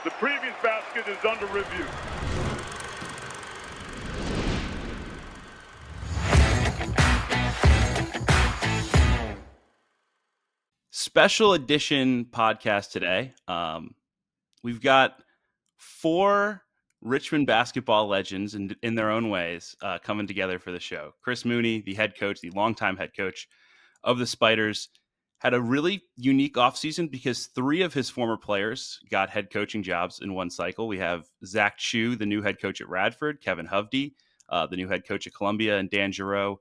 The previous basket is under review. Special edition podcast today. We've got 4 Richmond basketball legends in their own ways coming together for the show. Chris Mooney, the head coach, the longtime head coach of the Spiders, had a really unique offseason because 3 of his former players got head coaching jobs in one cycle. We have Zach Chu, the new head coach at Radford, Kevin Hovde, the new head coach at Columbia, and Dan Geriot,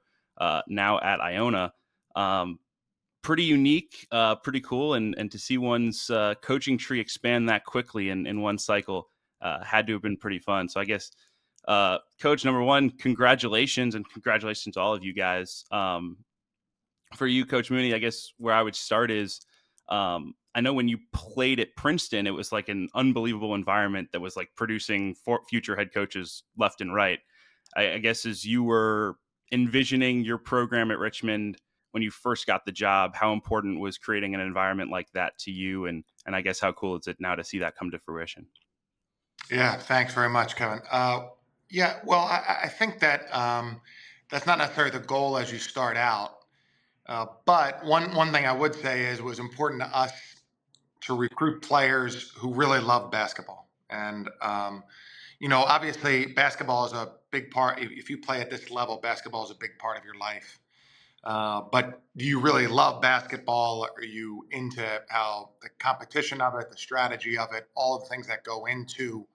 now at Iona. Pretty unique, pretty cool, and to see one's coaching tree expand that quickly in one cycle had to have been pretty fun. So I guess, Coach, number one, congratulations, and congratulations to all of you guys. For you, Coach Mooney, I guess where I would start is, I know when you played at Princeton, it was like an unbelievable environment that was like producing future head coaches left and right. I guess as you were envisioning your program at Richmond when you first got the job, how important was creating an environment like that to you? And I guess how cool is it now to see that come to fruition? Yeah, thanks very much, Kevin. Well, I think that that's not necessarily the goal as you start out. But one thing I would say is it was important to us to recruit players who really love basketball. And, obviously basketball is a big part. If you play at this level, basketball is a big part of your life. But do you really love basketball? Are you into how the competition of it, the strategy of it, all of the things that go into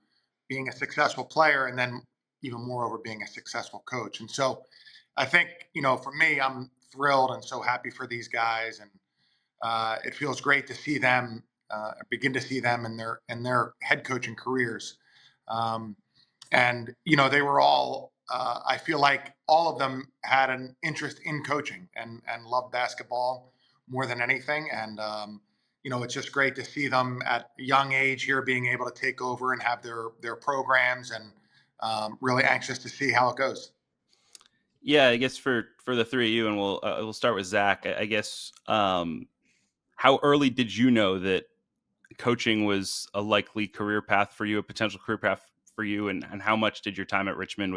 being a successful player, and then even moreover, being a successful coach? And so I think, for me, I'm thrilled and so happy for these guys. And it feels great to see them, begin to see them in their head coaching careers. They were all, I feel like all of them had an interest in coaching and loved basketball more than anything. And, it's just great to see them at a young age here being able to take over and have their programs, and really anxious to see how it goes. Yeah, I guess for the 3 of you, and we'll start with Zach. I guess, how early did you know that coaching was a likely career path for you, a potential career path for you, and how much did your time at Richmond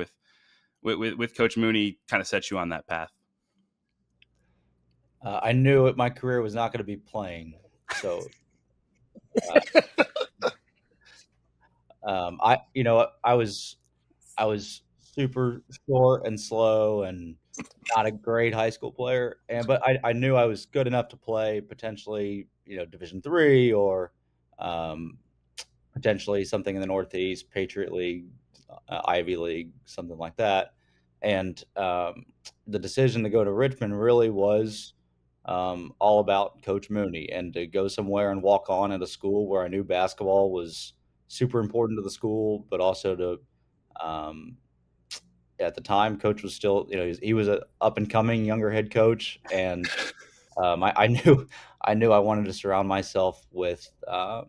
with Coach Mooney kind of set you on that path? I knew my career was not going to be playing, so I was super short and slow and not a great high school player, but I knew I was good enough to play potentially, Division III, or potentially something in the Northeast, Patriot League, Ivy League, something like that. And the decision to go to Richmond really was all about Coach Mooney, and to go somewhere and walk on at a school where I knew basketball was super important to the school, but also to at the time, Coach was still, he was an up and coming younger head coach, and I knew I wanted to surround myself with a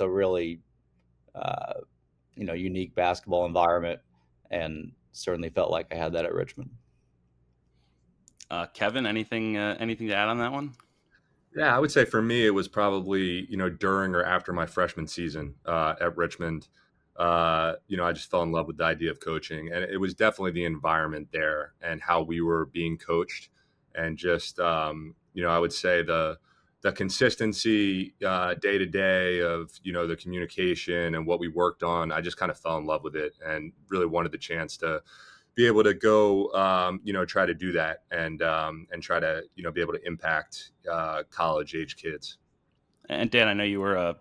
really unique basketball environment, and certainly felt like I had that at Richmond. Kevin, anything to add on that one? Yeah, I would say for me, it was probably, during or after my freshman season at Richmond. I just fell in love with the idea of coaching, and it was definitely the environment there and how we were being coached, and just, I would say the consistency day to day of, the communication and what we worked on. I just kind of fell in love with it and really wanted the chance to be able to go, try to do that, and try to, be able to impact college age kids. And Dan, I know you were a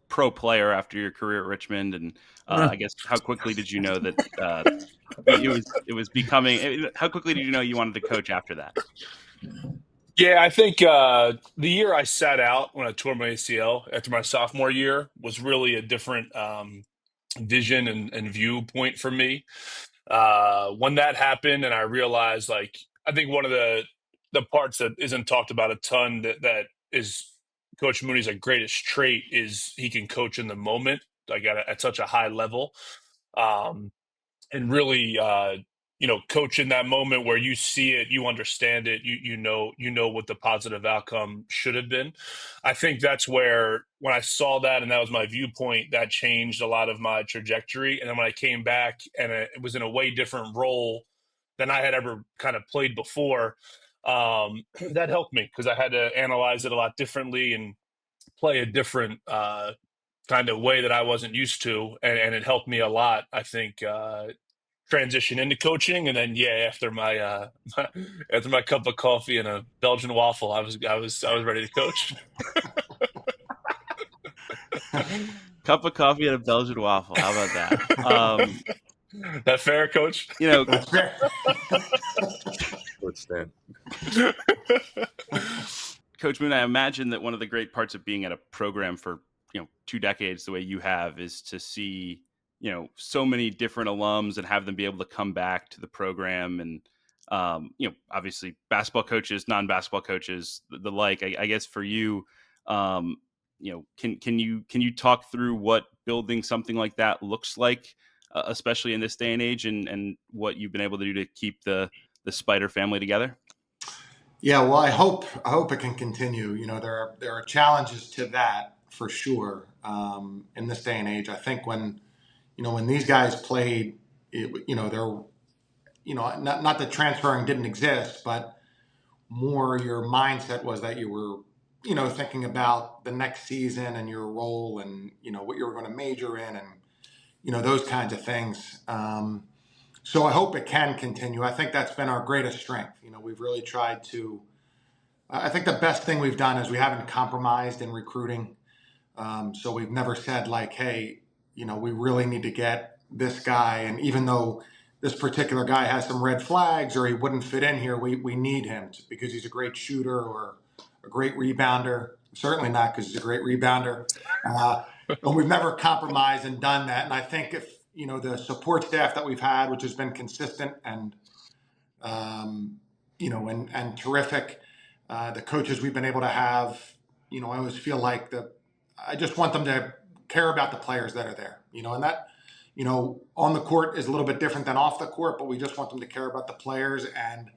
pro player after your career at Richmond, and I guess how quickly did you know that it was becoming? How quickly did you know you wanted to coach after that? Yeah, I think the year I sat out when I tore my ACL after my sophomore year was really a different vision and viewpoint for me. When that happened, and I realized, I think one of the parts that isn't talked about a ton that is Coach Mooney's greatest trait is he can coach in the moment, at such a high level, and really, coach in that moment where you see it, you understand it, you know what the positive outcome should have been. I think that's where, when I saw that and that was my viewpoint, that changed a lot of my trajectory. And then when I came back and it was in a way different role than I had ever kind of played before, that helped me because I had to analyze it a lot differently and play a different kind of way that I wasn't used to, and it helped me a lot. I think transition into coaching, and then after my after my cup of coffee and a Belgian waffle, I was ready to coach. Cup of coffee and a Belgian waffle. How about that? That fair, Coach? That's fair. Let's stand. Coach Moon, I imagine that one of the great parts of being at a program for 2 decades, the way you have, is to see so many different alums and have them be able to come back to the program, and obviously basketball coaches, non-basketball coaches, the like. I guess for you, can you talk through what building something like that looks like, especially in this day and age, and what you've been able to do to keep the Spider family together? Yeah, well, I hope it can continue. There are challenges to that for sure in this day and age. I think when these guys played, not that transferring didn't exist, but more your mindset was that you were thinking about the next season and your role and what you were going to major in and those kinds of things. So I hope it can continue. I think that's been our greatest strength. We've really tried to. I think the best thing we've done is we haven't compromised in recruiting. So we've never said like, hey, we really need to get this guy. And even though this particular guy has some red flags or he wouldn't fit in here, we need him because he's a great shooter or a great rebounder. Certainly not because he's a great rebounder. And we've never compromised and done that. And I think if, the support staff that we've had, which has been consistent and, and terrific, the coaches we've been able to have, I always feel like I just want them to care about the players that are there, and that, on the court is a little bit different than off the court, but we just want them to care about the players. And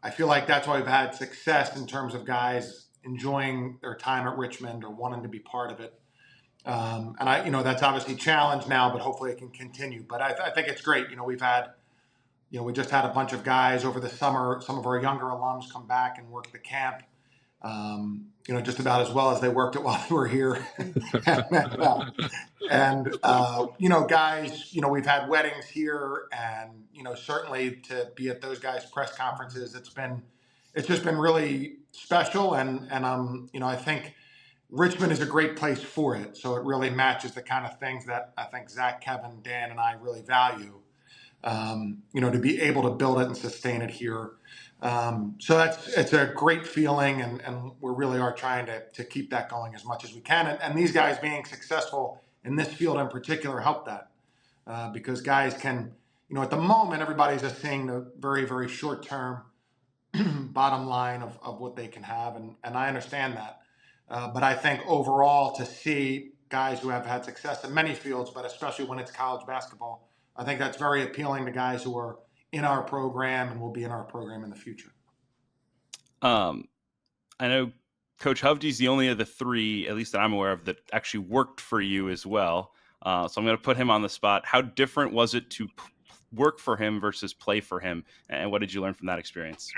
I feel like that's why we've had success in terms of guys enjoying their time at Richmond or wanting to be part of it. And that's obviously challenged now, but hopefully it can continue. But I think it's great. We've had, we just had a bunch of guys over the summer, some of our younger alums come back and work the camp, just about as well as they worked it while they were here. And guys, we've had weddings here and, certainly to be at those guys' press conferences, it's just been really special. And I think Richmond is a great place for it. So it really matches the kind of things that I think Zach, Kevin, Dan, and I really value, to be able to build it and sustain it here. So it's a great feeling, and we really are trying to keep that going as much as we can. And these guys being successful in this field in particular help that because guys can, at the moment, everybody's just seeing the very, very short term bottom line of what they can have. And I understand that. But I think overall to see guys who have had success in many fields, but especially when it's college basketball, I think that's very appealing to guys who are in our program and will be in our program in the future. I know Coach Hovde's the only of the three, at least that I'm aware of, that actually worked for you as well. So I'm going to put him on the spot. How different was it to work for him versus play for him? And what did you learn from that experience?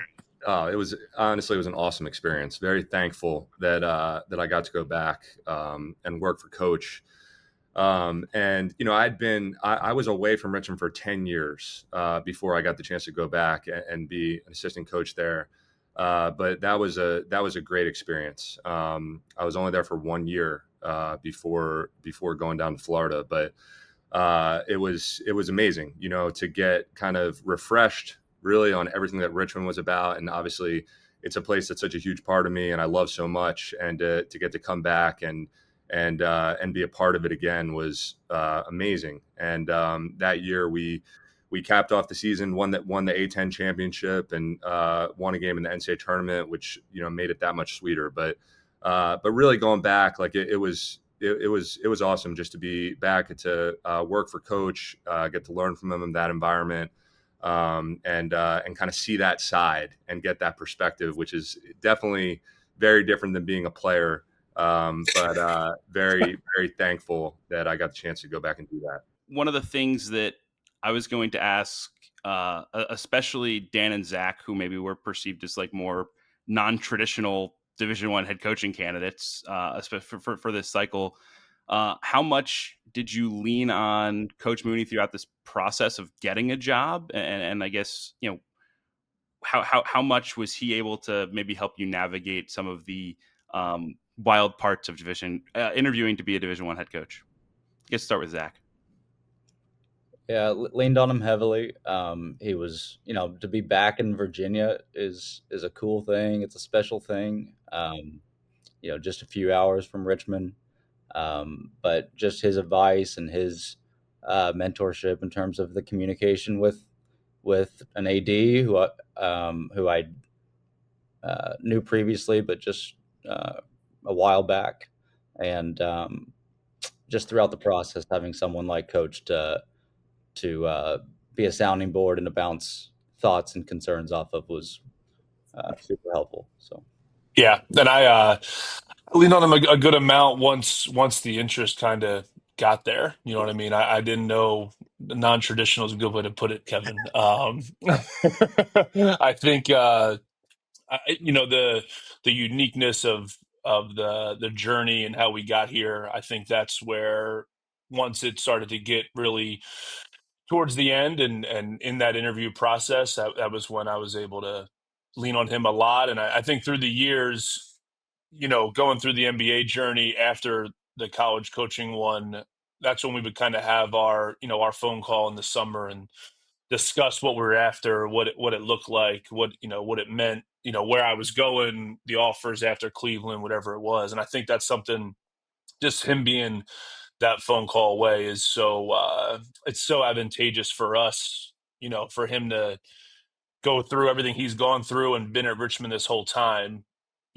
It was an awesome experience. Very thankful that I got to go back and work for Coach. And I was away from Richmond for 10 years before I got the chance to go back and be an assistant coach there. But that was a great experience. I was only there for 1 year before going down to Florida, but it was amazing, to get kind of refreshed really on everything that Richmond was about. And obviously it's a place that's such a huge part of me and I love so much. And to get to come back and be a part of it again was amazing. And that year we capped off the season, won the A10 championship and won a game in the NCAA tournament, which, made it that much sweeter. But really going back, like it was awesome just to be back to work for Coach, get to learn from him in that environment. and kind of see that side and get that perspective, which is definitely very different than being a player. But very, very thankful that I got the chance to go back and do that. One of the things that I was going to ask, especially Dan and Zach, who maybe were perceived as like more non-traditional Division I head coaching candidates, especially for this cycle. How much did you lean on Coach Mooney throughout this process of getting a job? And I guess, how much was he able to maybe help you navigate some of the wild parts of interviewing to be a Division I head coach? I guess start with Zach. Yeah, leaned on him heavily. He was, to be back in Virginia is a cool thing. It's a special thing. Just a few hours from Richmond. But just his advice and his mentorship in terms of the communication with an AD who I knew previously, but just a while back, and just throughout the process, having someone like Coach to be a sounding board and to bounce thoughts and concerns off of was super helpful. So Yeah, and I leaned on him a good amount once the interest kind of got there. You know what I mean? I didn't know non-traditional is a good way to put it, Kevin. I think the uniqueness of the journey and how we got here. I think that's where once it started to get really towards the end and in that interview process, that was when I was able to lean on him a lot. And I think through the years, going through the NBA journey after the college coaching one, that's when we would kind of have our phone call in the summer and discuss what we were after, what it looked like, what it meant, where I was going, the offers after Cleveland, whatever it was. And I think that's something, just him being that phone call away is it's so advantageous for us, for him to go through everything he's gone through and been at Richmond this whole time.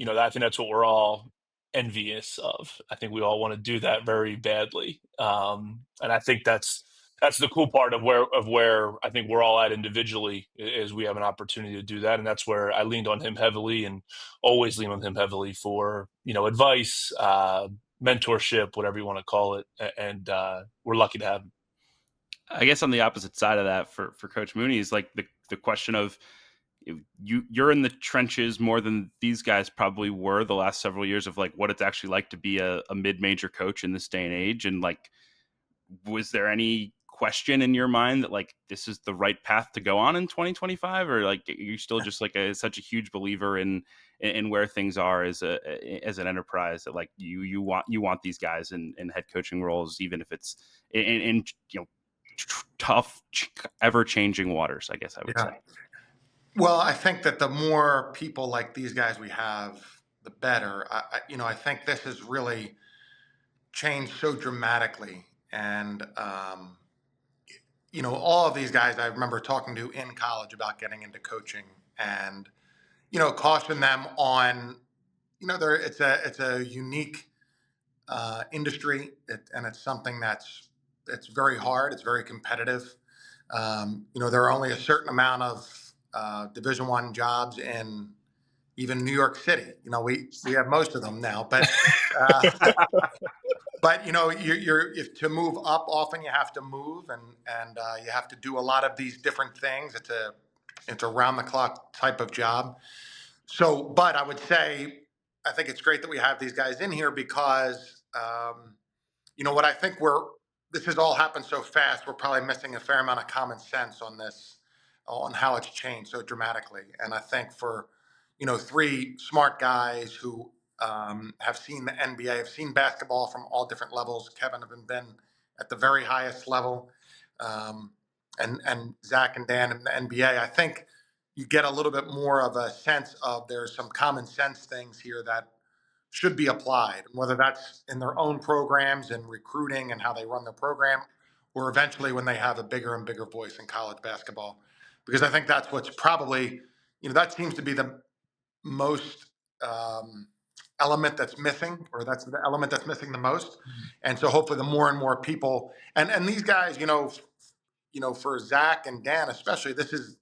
I think that's what we're all envious of. I think we all want to do that very badly. And I think that's the cool part of where I think we're all at individually is we have an opportunity to do that. And that's where I leaned on him heavily and always lean on him heavily for, advice, mentorship, whatever you want to call it. And we're lucky to have him. I guess on the opposite side of that for Coach Mooney is like the question of you're in the trenches more than these guys probably were the last several years of like what it's actually like to be a mid-major coach in this day and age. And like, was there any question in your mind that like this is the right path to go on in 2025, or like you're still just like such a huge believer in where things are as an enterprise that like you want these guys in head coaching roles, even if it's in tough, ever-changing waters, I guess I would say. Well, I think that the more people like these guys we have, the better. I think this has really changed so dramatically, and all of these guys I remember talking to in college about getting into coaching, and caution them on, it's a unique industry, and it's something it's very hard. It's very competitive. There are only a certain amount of Division I jobs in even New York City. We have most of them now, but but if to move up, often you have to move, and you have to do a lot of these different things. It's a round the clock type of job. So, but I would say I think it's great that we have these guys in here because what I think this has all happened so fast. We're probably missing a fair amount of common sense on this, on how it's changed so dramatically. And I think for three smart guys who have seen the NBA, have seen basketball from all different levels. Kevin have been at the very highest level, and Zach and Dan in the NBA. I think you get a little bit more of a sense of there's some common sense things here that should be applied, whether that's in their own programs and recruiting and how they run their program, or eventually when they have a bigger and bigger voice in college basketball. Because I think that's what's probably, that seems to be the most element that's missing, or that's the element that's missing the most. And so hopefully the more and more people, and these guys, for Zach and Dan especially, this is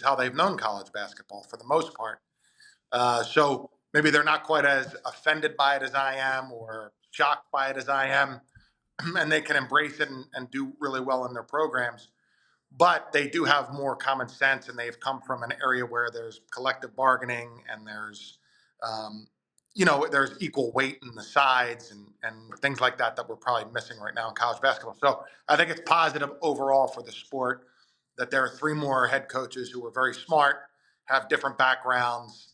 how they've known college basketball for the most part. So maybe they're not quite as offended by it as I am, or shocked by it as I am, and they can embrace it and do really well in their programs. But they do have more common sense, and they've come from an area where there's collective bargaining, and um, there's equal weight in the sides, and things like that we're probably missing right now in college basketball. So I think it's positive overall for the sport that there are three more head coaches who are very smart, have different backgrounds,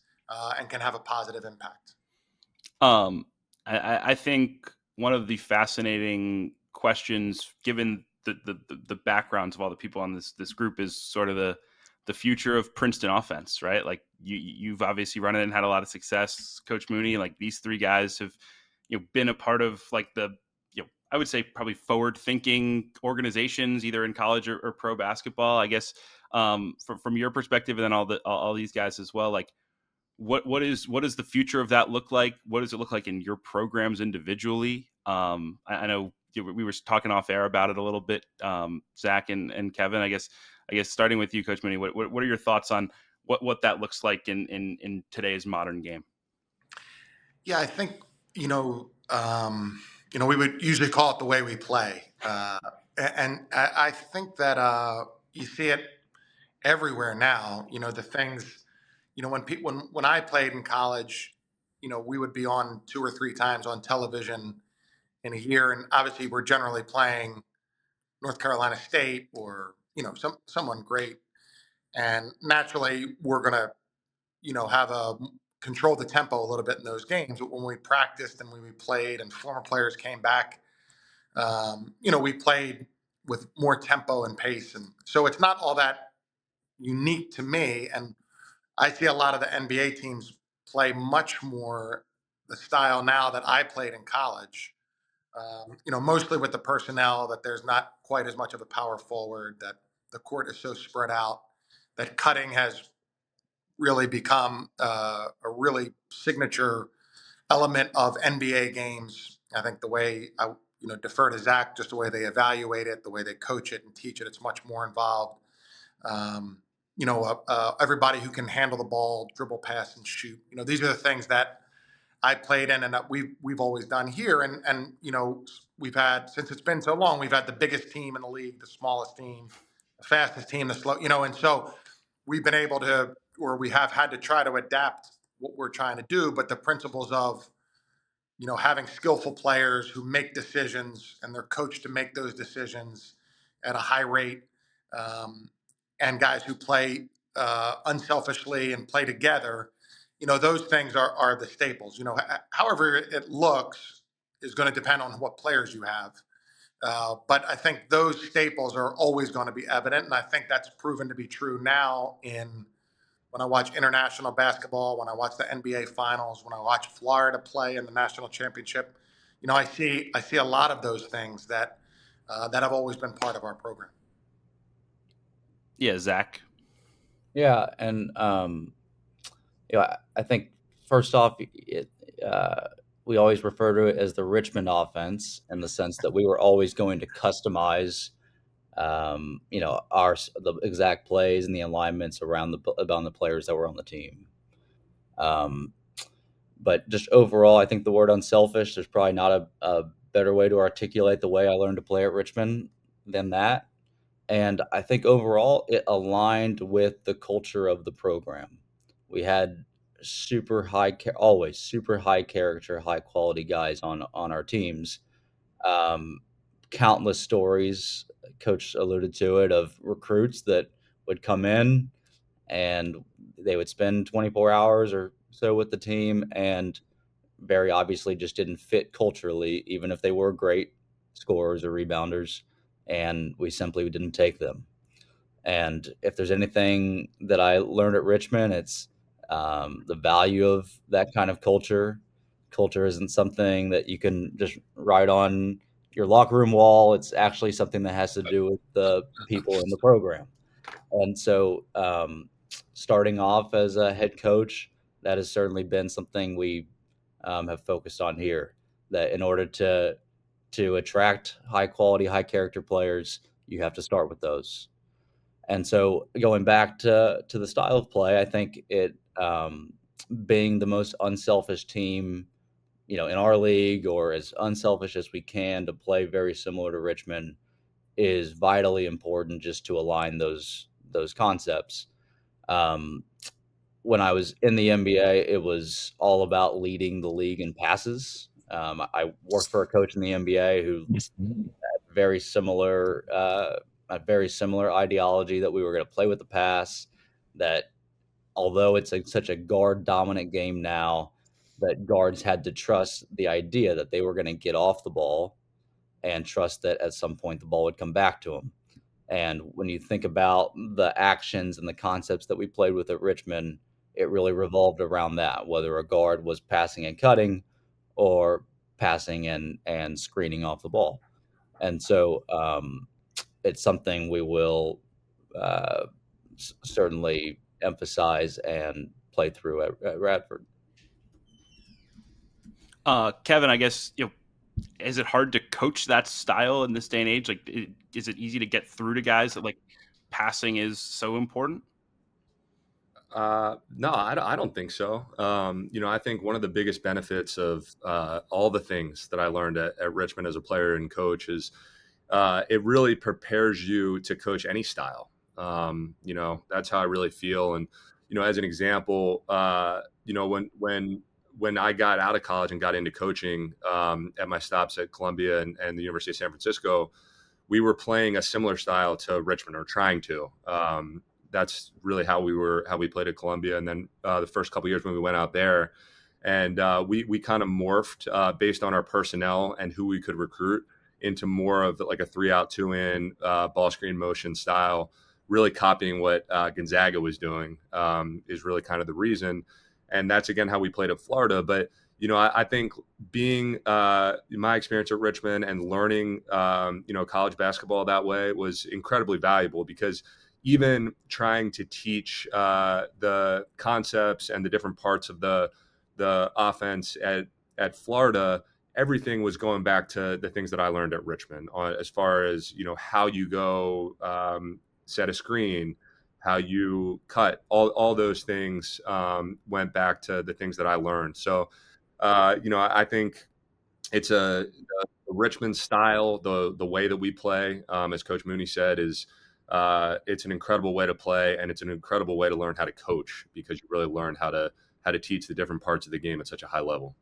and can have a positive impact. I think one of the fascinating questions, given the backgrounds of all the people on this group, is sort of the future of Princeton offense, right? Like you've obviously run it and had a lot of success, Coach Mooney. Like these three guys have been a part of like the I would say probably forward thinking organizations either in college or pro basketball. I guess from your perspective, and then all these guys as well, like. What does the future of that look like? What does it look like in your programs individually? I know we were talking off air about it a little bit, Zach and Kevin. I guess starting with you, Coach Mooney, what are your thoughts on what that looks like in today's modern game? Yeah, I think we would usually call it the way we play, and I think that you see it everywhere now. The things. When I played in college, we would be on 2 or 3 times on television in a year, and obviously we're generally playing North Carolina State or someone great, and naturally we're gonna have a control the tempo a little bit in those games. But when we practiced and when we played, and former players came back, we played with more tempo and pace, and so it's not all that unique to me. And I see a lot of the NBA teams play much more the style now that I played in college. Mostly with the personnel, that there's not quite as much of a power forward, that the court is so spread out, that cutting has really become a really signature element of NBA games. I think the way I defer to Zach, just the way they evaluate it, the way they coach it and teach it, it's much more involved. Everybody who can handle the ball, dribble, pass, and shoot. These are the things that I played in, and that we've always done here. And we've had, since it's been so long, we've had the biggest team in the league, the smallest team, the fastest team, the slow. And so we've been able to, or we have had to try to adapt what we're trying to do. But the principles of having skillful players who make decisions, and they're coached to make those decisions at a high rate, and guys who play unselfishly and play together. Those things are the staples. However it looks is going to depend on what players you have. But I think those staples are always going to be evident, and I think that's proven to be true now when I watch international basketball, when I watch the NBA finals, when I watch Florida play in the national championship. I see a lot of those things that have always been part of our program. Yeah, Zach. Yeah, and I think first off, we always refer to it as the Richmond offense, in the sense that we were always going to customize, the exact plays and the alignments around the players that were on the team. But just overall, I think the word unselfish, there's probably not a better way to articulate the way I learned to play at Richmond than that. And I think overall it aligned with the culture of the program. We had always super high character, high quality guys on our teams. Countless stories, Coach alluded to it, of recruits that would come in and they would spend 24 hours or so with the team, and very obviously just didn't fit culturally, even if they were great scorers or rebounders, and we simply didn't take them. And if there's anything that I learned at Richmond, it's the value of that kind of culture. Culture isn't something that you can just write on your locker room wall. It's actually something that has to do with the people in the program. And so, starting off as a head coach, that has certainly been something we have focused on here. That in order to attract high quality, high character players, you have to start with those. And so going back to the style of play, I think it being the most unselfish team, in our league, or as unselfish as we can to play very similar to Richmond, is vitally important just to align those concepts. When I was in the NBA, it was all about leading the league in passes. I worked for a coach in the NBA who had a very similar ideology that we were going to play with the pass. That although it's such a guard dominant game now, that guards had to trust the idea that they were going to get off the ball and trust that at some point the ball would come back to them. And when you think about the actions and the concepts that we played with at Richmond, it really revolved around that, whether a guard was passing and cutting or passing and screening off the ball. And so it's something we will certainly emphasize and play through at Radford. Kevin, I guess, is it hard to coach that style in this day and age? Like, is it easy to get through to guys that like passing is so important? No, I don't think so. I think one of the biggest benefits of all the things that I learned at Richmond as a player and coach is it really prepares you to coach any style. That's how I really feel. And, as an example, when I got out of college and got into coaching at my stops at Columbia and the University of San Francisco, we were playing a similar style to Richmond, or trying to. That's really how we played at Columbia. And then the first couple of years when we went out there, and we kind of morphed based on our personnel and who we could recruit into more of like a 3-out, 2-in ball screen motion style, really copying what Gonzaga was doing is really kind of the reason. And that's, again, how we played at Florida. But, I think being my experience at Richmond and learning, college basketball that way was incredibly valuable, because even trying to teach the concepts and the different parts of the offense at Florida, everything was going back to the things that I learned at Richmond, as far as, how you go set a screen, how you cut, all those things went back to the things that I learned. So, I think it's the Richmond style, the way that we play, as Coach Mooney said, is it's an incredible way to play, and it's an incredible way to learn how to coach, because you really learn how to teach the different parts of the game at such a high level.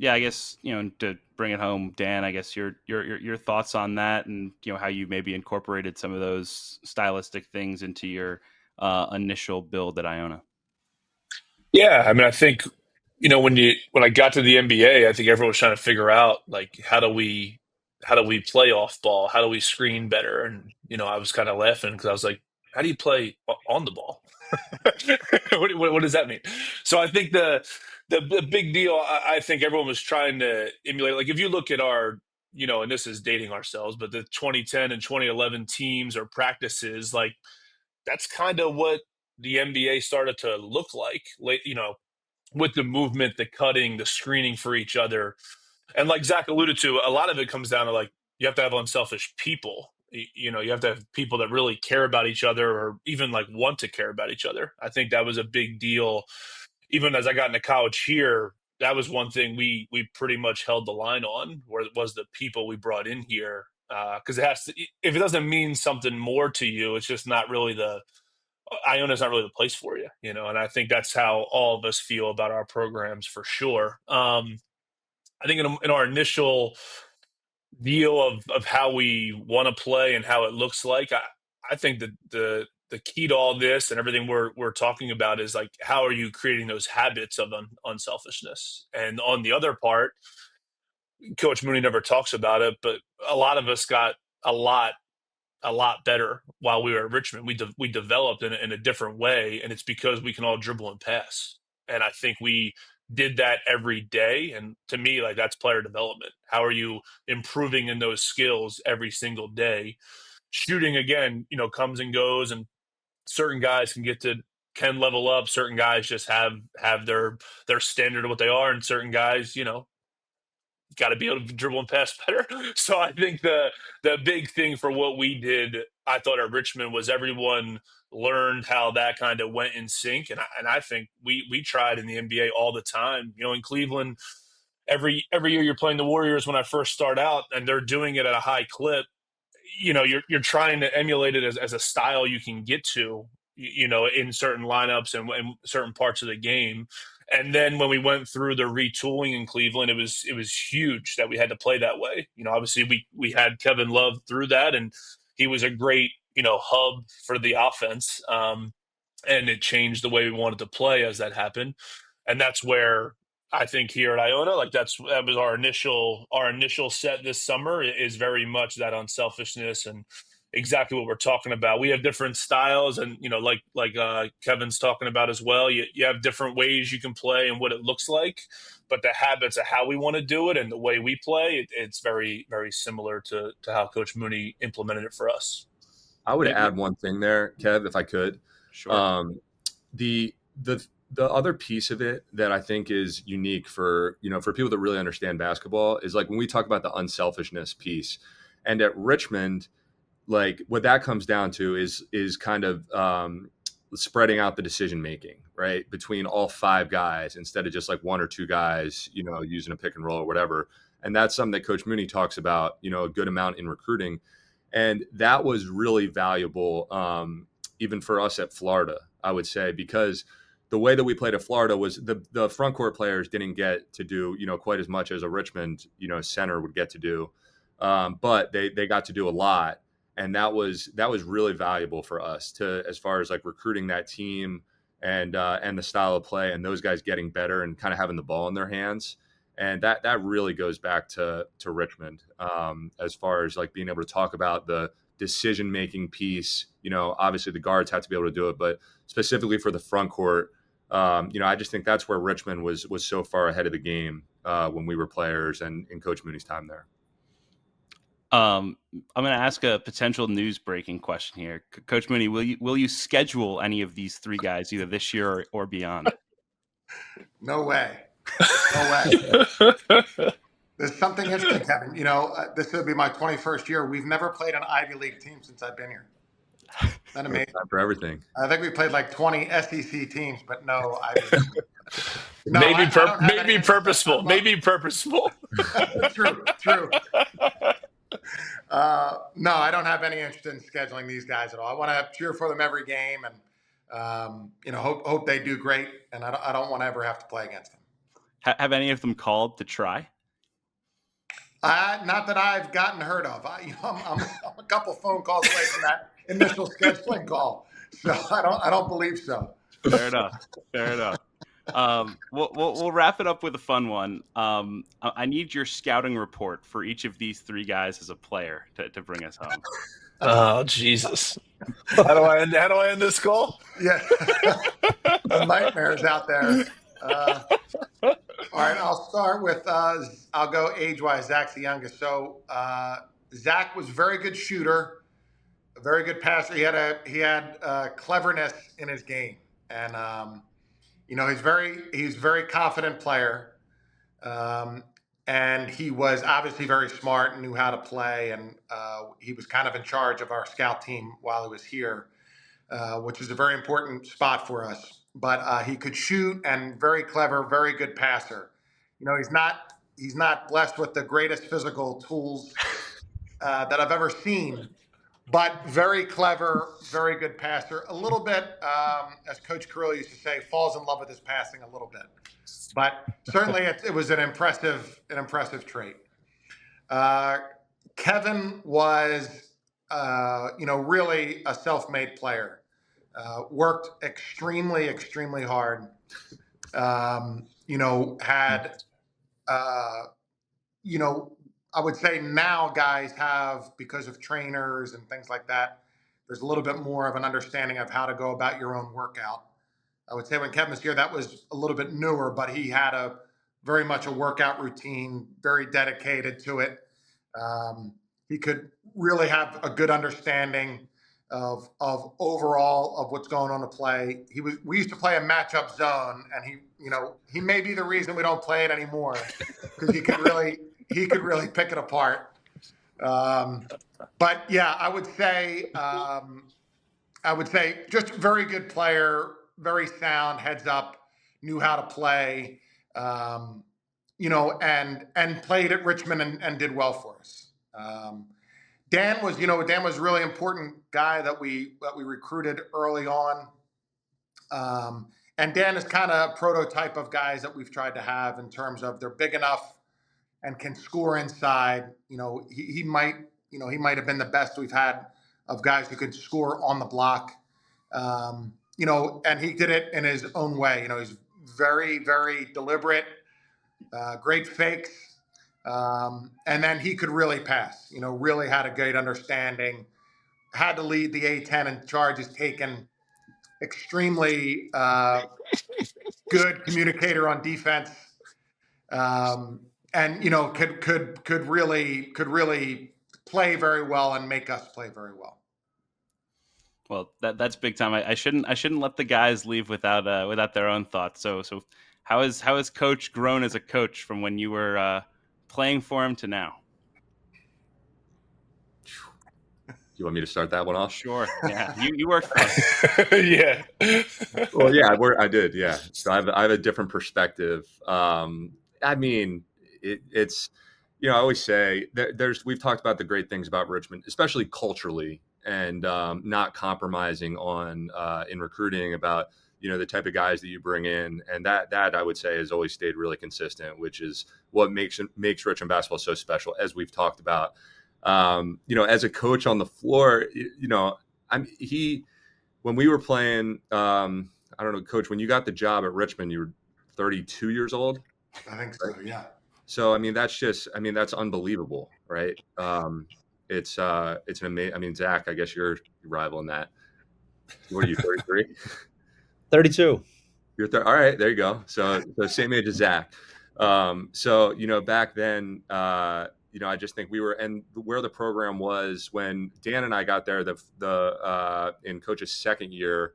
Yeah, I guess, to bring it home, Dan, I guess your thoughts on that, and how you maybe incorporated some of those stylistic things into your initial build at Iona. Yeah, I mean, I think, when I got to the NBA, I think everyone was trying to figure out, like, how do we play off ball? How do we screen better? And I was kind of laughing because I was like, how do you play on the ball? what does that mean? So I think the big deal, I think everyone was trying to emulate. Like, if you look at our, and this is dating ourselves, but the 2010 and 2011 teams or practices, like, that's kind of what the NBA started to look like. With the movement, the cutting, the screening for each other. And like Zach alluded to, a lot of it comes down to, like, you have to have unselfish people. You have to have people that really care about each other, or even like want to care about each other. I think that was a big deal. Even as I got into college here, that was one thing we pretty much held the line on, where it was the people we brought in here. Because it has to, if it doesn't mean something more to you, it's just not really Iona's not really the place for you, and I think that's how all of us feel about our programs, for sure. I think in our initial deal of how we want to play and how it looks like, I think that the key to all this and everything we're talking about is, like, how are you creating those habits of unselfishness? And on the other part, Coach Mooney never talks about it, but a lot of us got a lot better while we were at Richmond. We developed in a different way, and it's because we can all dribble and pass. And I think we did that every day. And to me, like, that's player development. How are you improving in those skills every single day? Shooting, again, comes and goes, and certain guys can level up. Certain guys just have their standard of what they are, and certain guys, got to be able to dribble and pass better. So I think the big thing for what we did, I thought at Richmond, was everyone learned how that kind of went in sync. And I think we tried in the NBA all the time. In Cleveland, every year you're playing the Warriors when I first start out, and they're doing it at a high clip. You're trying to emulate it as a style you can get to, in certain lineups and certain parts of the game. And then when we went through the retooling in Cleveland, it was huge that we had to play that way. Obviously we had Kevin Love through that, and he was a great, hub for the offense. And it changed the way we wanted to play as that happened. And that's where I think here at Iona, that was our initial set this summer, is very much that unselfishness and exactly what we're talking about. We have different styles, and like Kevin's talking about as well. You have different ways you can play and what it looks like, but the habits of how we want to do it and the way we play, it's very, very similar to how Coach Mooney implemented it for us. I would add one thing there, Kev, if I could. Sure. The other piece of it that I think is unique for people that really understand basketball is when we talk about the unselfishness piece, and at Richmond, what that comes down to is kind of spreading out the decision making, right, between all five guys instead of just one or two guys, using a pick and roll or whatever. And that's something that Coach Mooney talks about, a good amount in recruiting. And that was really valuable, even for us at Florida, I would say, because the way that we played at Florida was the front court players didn't get to do, quite as much as a Richmond, center would get to do. But they got to do a lot. And that was really valuable for us as far as recruiting that team and the style of play and those guys getting better and kind of having the ball in their hands. And that really goes back to Richmond, as far as being able to talk about the decision-making piece. Obviously the guards have to be able to do it, but specifically for the front court, I just think that's where Richmond was so far ahead of the game when we were players and in Coach Mooney's time there. I'm going to ask a potential news breaking question here. Coach Mooney, will you schedule any of these three guys either this year or beyond? No way. No way. There's something interesting, Kevin. This will be my 21st year. We've never played an Ivy League team since I've been here. Isn't that amazing? Time for everything. I think we played 20 SEC teams, but no Ivy League. No, maybe purposeful. Maybe purposeful. True. No, I don't have any interest in scheduling these guys at all. I want to cheer for them every game, and hope they do great. And I don't want to ever have to play against them. Have any of them called to try? Not that I've gotten heard of. I'm a couple phone calls away from that initial scheduling call, so I don't believe so. Fair enough. We'll wrap it up with a fun one. I need your scouting report for each of these three guys as a player to bring us home. Oh, Jesus. How do I end this call? Yeah. The nightmares out there. All right, I'll start with, I'll go age-wise. Zach's the youngest. So Zach was a very good shooter, a very good passer. He had cleverness in his game. And, he's a very confident player. And he was obviously very smart and knew how to play. And he was kind of in charge of our scout team while he was here, which is a very important spot for us. But he could shoot and very clever, very good passer. He's not blessed with the greatest physical tools that I've ever seen, but very clever, very good passer. A little bit, as Coach Carrillo used to say, falls in love with his passing a little bit. But certainly it was an impressive trait. Kevin was, really a self-made player. Worked extremely, extremely hard. Had, I would say now guys have, because of trainers and things like that, there's a little bit more of an understanding of how to go about your own workout. I would say when Kevin was here, that was a little bit newer, but he had very much a workout routine, very dedicated to it. He could really have a good understanding of overall of what's going on to play. We used to play a matchup zone, and he may be the reason we don't play it anymore, because he could he could really pick it apart. But yeah, I would say just very good player, very sound, heads up, knew how to play, and played at Richmond and did well for us. Dan was a really important guy that we recruited early on. And Dan is kind of a prototype of guys that we've tried to have in terms of they're big enough and can score inside. He might have been the best we've had of guys who could score on the block. And he did it in his own way. He's very, very deliberate, great fakes. And then he could really pass, really had a great understanding, had to lead the A-10 in charges taken, extremely good communicator on defense. And could really play very well and make us play very well. Well, that's big time. I shouldn't let the guys leave without their own thoughts. So how has Coach grown as a coach from when you were playing for him to now? You want me to start that one off? Sure. Yeah, you worked for him. Yeah. Well, yeah, I did. Yeah. So I have a different perspective. I mean, it's I always say we've talked about the great things about Richmond, especially culturally, and not compromising on in recruiting about the type of guys that you bring in, and that I would say has always stayed really consistent, which is what makes Richmond basketball so special, as we've talked about. As a coach on the floor, when we were playing, I don't know, Coach, when you got the job at Richmond, you were 32 years old. I think so. Yeah. So, that's unbelievable, right? It's an amazing, Zach, I guess you're rivaling that. What are you, 33? 32. You're all right. There you go. So same age as Zach. Back then, I just think we were, and where the program was when Dan and I got there, in Coach's second year,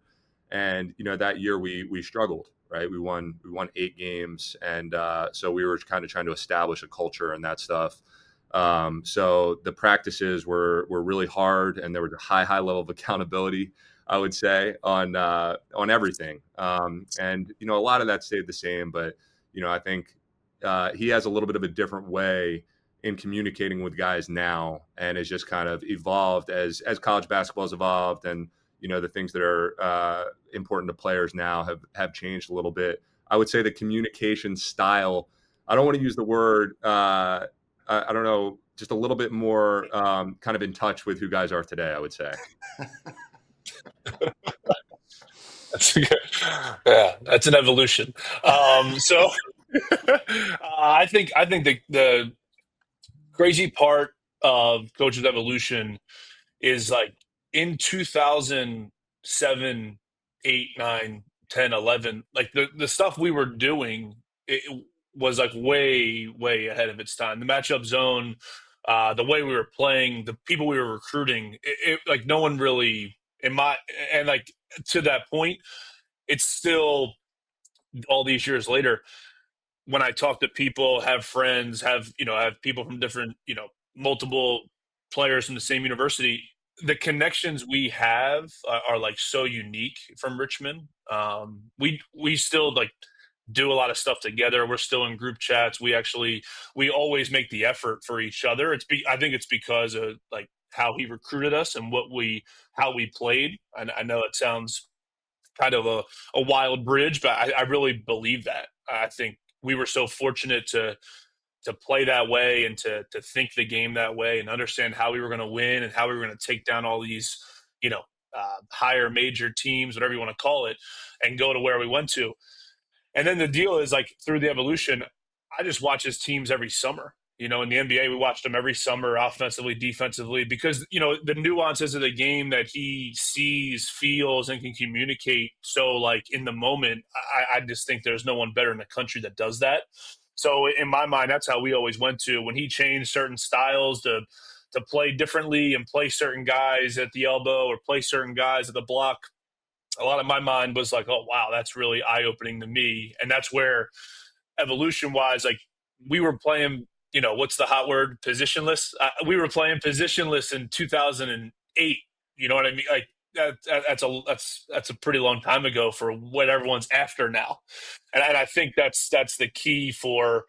and that year we struggled, right? We won 8 games, and so we were kind of trying to establish a culture and that stuff. So the practices were really hard, and there was a high level of accountability, I would say, on everything. And a lot of that stayed the same, but I think he has a little bit of a different way in communicating with guys now, and has just kind of evolved as college basketball has evolved, and the things that are important to players now have changed a little bit. I would say the communication style, I don't want to use the word, I don't know, just a little bit more kind of in touch with who guys are today, I would say. That's good. Yeah, that's an evolution. So I think the crazy part of Coach's evolution is like in 2007, 8, 9, 10, 11, like the stuff we were doing, it was like way, way ahead of its time. The matchup zone, the way we were playing, the people we were recruiting, it like no one really and like to that point, it's still all these years later, when I talk to people, have friends, have people from different, multiple players from the same university, the connections we have are like so unique from Richmond. We still like do a lot of stuff together. We're still in group chats. We always make the effort for each other. I think it's because of like how he recruited us and how we played. I know it sounds kind of a wild bridge, but I really believe that. I think we were so fortunate to play that way and to think the game that way and understand how we were going to win and how we were going to take down all these, higher major teams, whatever you want to call it, and go to where we went to. And then the deal is like through the evolution, I just watch his teams every summer. In the NBA, we watched them every summer, offensively, defensively, because, the nuances of the game that he sees, feels, and can communicate. So, like, in the moment, I just think there's no one better in the country that does that. So, in my mind, that's how we always went to. When he changed certain styles to play differently and play certain guys at the elbow or play certain guys at the block, a lot of my mind was like, oh, wow, that's really eye-opening to me. And that's where, evolution-wise, like, we were playing what's the hot word? Positionless. We were playing positionless in 2008. You know what I mean? Like that's a pretty long time ago for what everyone's after now. And I think that's the key for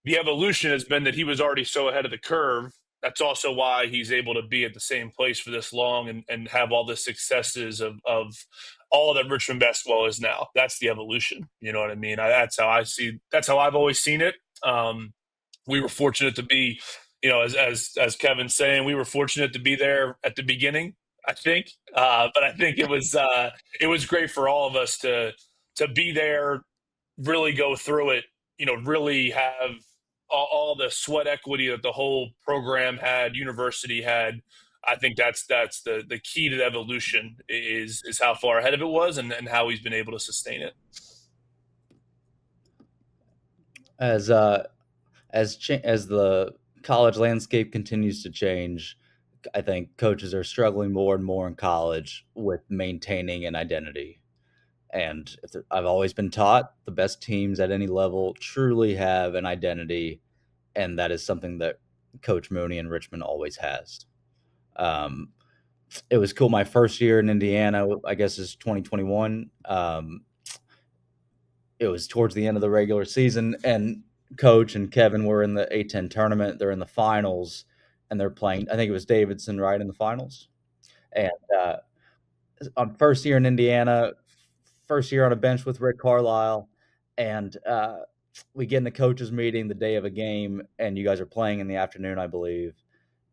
the evolution has been that he was already so ahead of the curve. That's also why he's able to be at the same place for this long and have all the successes of all that Richmond basketball is now. That's the evolution. You know what I mean? That's how I've always seen it. We were fortunate to be, as Kevin's saying, we were fortunate to be there at the beginning, I think. But I think it was great for all of us to be there, really go through it, really have all the sweat equity that the whole program had, university had. I think that's the key to the evolution is how far ahead of it was and how he's been able to sustain it. As the college landscape continues to change, I think coaches are struggling more and more in college with maintaining an identity. And I've always been taught the best teams at any level truly have an identity, and that is something that Coach Mooney in Richmond always has. It was cool. My first year in Indiana, I guess, is 2021. It was towards the end of the regular season, and Coach and Kevin were in the A-10 tournament. They're in the finals, and they're playing. I think it was Davidson, right, in the finals. And on first year in Indiana, first year on a bench with Rick Carlisle, and we get in the coaches meeting the day of a game, and you guys are playing in the afternoon, I believe.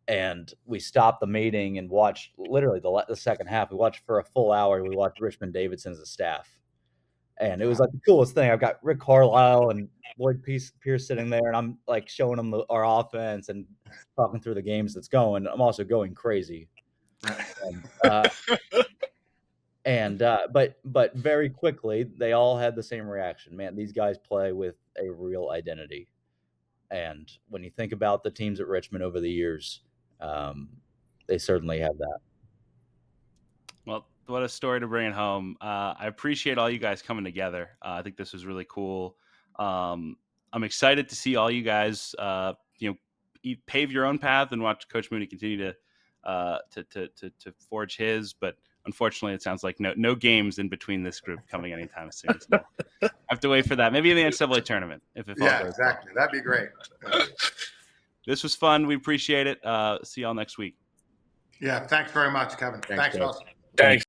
And we stopped the meeting and watched literally the second half. We watched for a full hour. We watched Richmond Davidson as a staff. And it was like the coolest thing. I've got Rick Carlisle and Lloyd Pierce sitting there, and I'm like showing them our offense and talking through the games that's going. I'm also going crazy. But very quickly, they all had the same reaction. Man, these guys play with a real identity. And when you think about the teams at Richmond over the years, they certainly have that. Well, what a story to bring it home. I appreciate all you guys coming together. I think this was really cool. I'm excited to see all you guys, pave your own path and watch Coach Mooney continue to forge his. But unfortunately, it sounds like no games in between this group coming anytime soon. So I have to wait for that. Maybe in the NCAA tournament. If it yeah, exactly. Well. That'd be great. This was fun. We appreciate it. See y'all next week. Yeah, thanks very much, Kevin. Thanks, Austin. Thanks.